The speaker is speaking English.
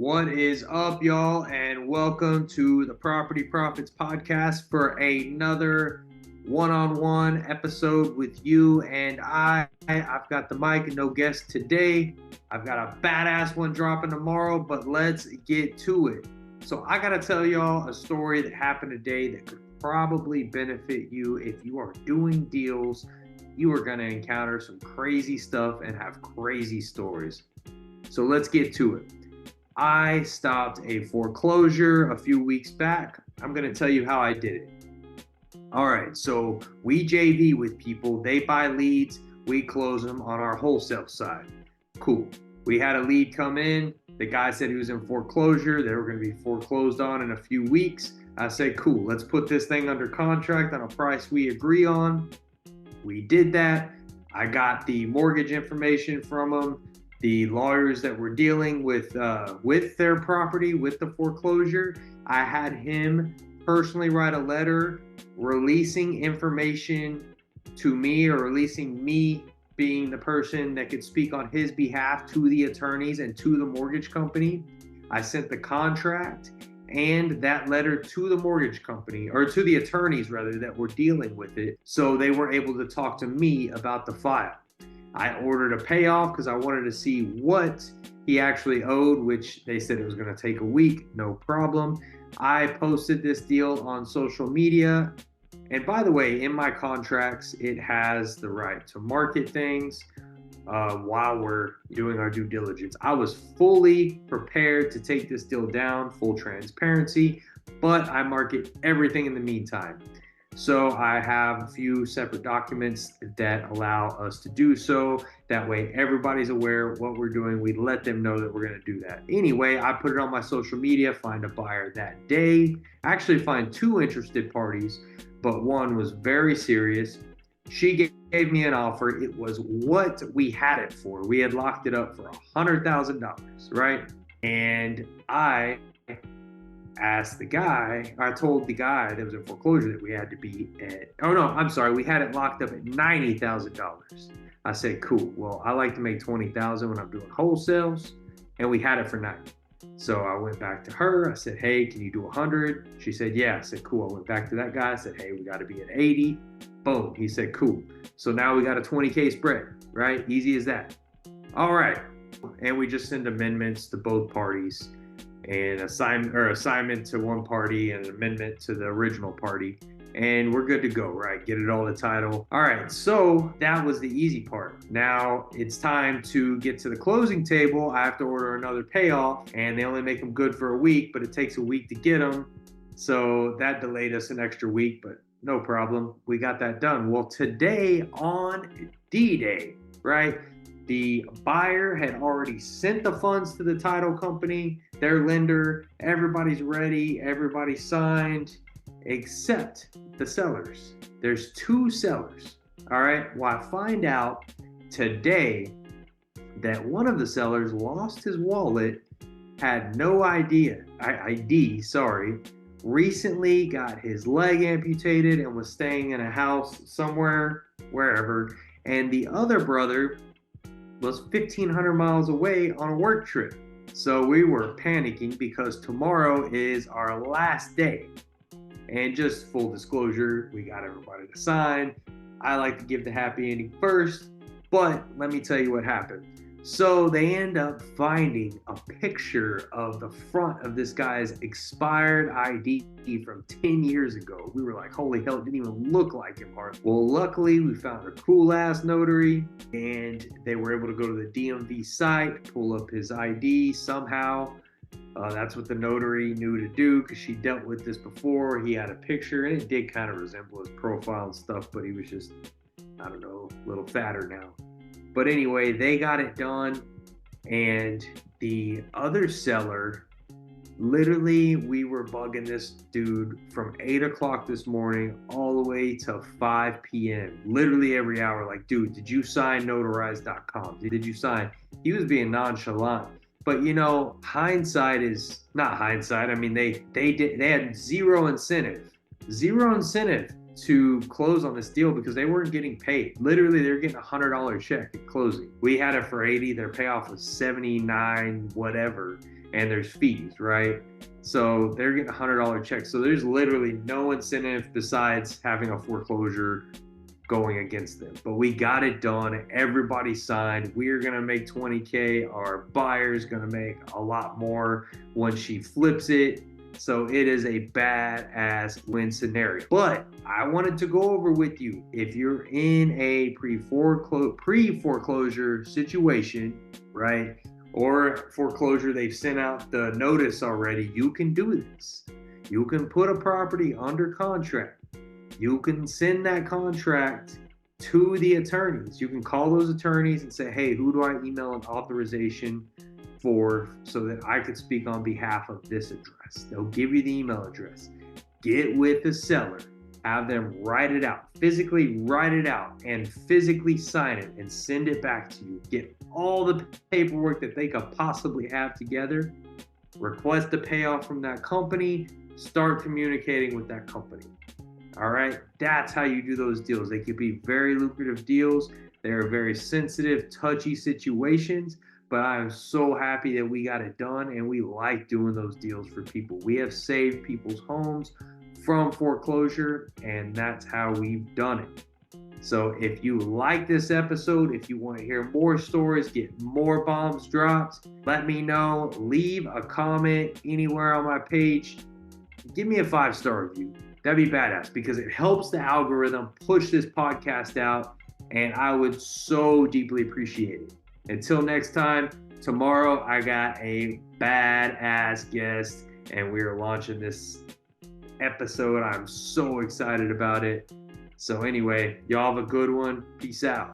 What is up, y'all, and welcome to the Property Profits Podcast for another one-on-one episode with you and I. I've got the mic and no guest today. I've got a badass one dropping tomorrow, but let's get to it. So I gotta tell y'all a story that happened today that could probably benefit you if you are doing deals. You are gonna encounter some crazy stuff and have crazy stories. So let's get to it. I stopped a foreclosure a few weeks back. I'm going to tell you how I did it. All right, so we JV with people. They buy leads. We close them on our wholesale side. Cool. We had a lead come in. The guy said he was in foreclosure. They were going to be foreclosed on in a few weeks. I said, cool, let's put this thing under contract on a price we agree on. We did that. I got the mortgage information from them. The lawyers that were dealing with their property, with the foreclosure, I had him personally write a letter releasing information to me, or releasing me being the person that could speak on his behalf to the attorneys and to the mortgage company. I sent the contract and that letter to the mortgage company, or to the attorneys rather, that were dealing with it, so they were able to talk to me about the file. I ordered a payoff because I wanted to see what he actually owed, which they said it was going to take a week. No problem. I posted this deal on social media. And by the way, in my contracts, it has the right to market things while we're doing our due diligence. I was fully prepared to take this deal down, full transparency, but I market everything in the meantime. So I have a few separate documents that allow us to do so. That way everybody's aware of what we're doing. We let them know that we're going to do that. Anyway, I put it on my social media, find a buyer that day. Actually find two interested parties, but one was very serious. She gave me an offer. It was what we had it for. We had locked it up for $100,000, right? And I asked the guy, I told the guy that was in foreclosure that we had to be at, we had it locked up at $90,000. I said, cool. Well, I like to make $20,000 when I'm doing wholesales, and we had it for 90. So I went back to her. I said, hey, can you do 100? She said, yeah. I said, cool. I went back to that guy. I said, hey, we got to be at 80. Boom. He said, cool. So now we got a 20K spread, right? Easy as that. All right. And we just send amendments to both parties, and assignment to one party and an amendment to the original party, and we're good to go, right? Get it all the title. All right, so that was the easy part. Now it's time to get to the closing table. I have to order another payoff, and they only make them good for a week, but it takes a week to get them. So that delayed us an extra week, but no problem. We got that done. Well, today on D-Day, right? The buyer had already sent the funds to the title company, their lender. Everybody's ready. Everybody signed except the sellers. There's two sellers. All right. Well, I find out today that one of the sellers lost his wallet, had no ID, recently got his leg amputated and was staying in a house somewhere, wherever. And the other brother was 1,500 miles away on a work trip. So we were panicking because tomorrow is our last day. And just full disclosure, we got everybody to sign. I like to give the happy ending first, but let me tell you what happened. So they end up finding a picture of the front of this guy's expired ID from 10 years ago. We were like, holy hell, it didn't even look like him hard. Well, luckily we found a cool ass notary, and they were able to go to the DMV site, pull up his ID somehow. That's what the notary knew to do, because she dealt with this before. He had a picture, and it did kind of resemble his profile and stuff, but he was just, I don't know, a little fatter now. But anyway, they got it done, and the other seller, literally, we were bugging this dude from 8 o'clock this morning all the way to 5 p.m. Literally every hour, like, dude, did you sign notarize.com? Did you sign? He was being nonchalant. But you know, hindsight is not hindsight. I mean, they had zero incentive to close on this deal because they weren't getting paid. Literally, they were getting $100 check at closing. We had it for 80. Their payoff was 79, whatever. and there's fees, right? So they're getting $100 checks. So there's literally no incentive besides having a foreclosure going against them. But we got it done. Everybody signed. We're going to make 20K. Our buyer's going to make a lot more when she flips it. So it is a badass win scenario. But I wanted to go over with you, if you're in a pre-foreclosure situation, right? Or foreclosure, they've sent out the notice already, you can do this. You can put a property under contract. You can send that contract to the attorneys. You can call those attorneys and say, hey, who do I email an authorization for so that I could speak on behalf of this address? They'll give you the email address. Get with the seller. Have them write it out, physically write it out and physically sign it and send it back to you. Get all the paperwork that they could possibly have together. Request a payoff from that company. Start communicating with that company. All right, that's how you do those deals. They could be very lucrative deals. They're very sensitive, touchy situations, but I am so happy that we got it done, and we like doing those deals for people. We have saved people's homes from foreclosure, and that's how we've done it. So if you like this episode, if you want to hear more stories, get more bombs dropped, let me know. Leave a comment anywhere on my page. Give me a 5-star review. That'd be badass because it helps the algorithm push this podcast out, and I would so deeply appreciate it. Until next time, tomorrow I got a badass guest, and we are launching this episode. I'm so excited about it. So anyway, y'all have a good one. Peace out.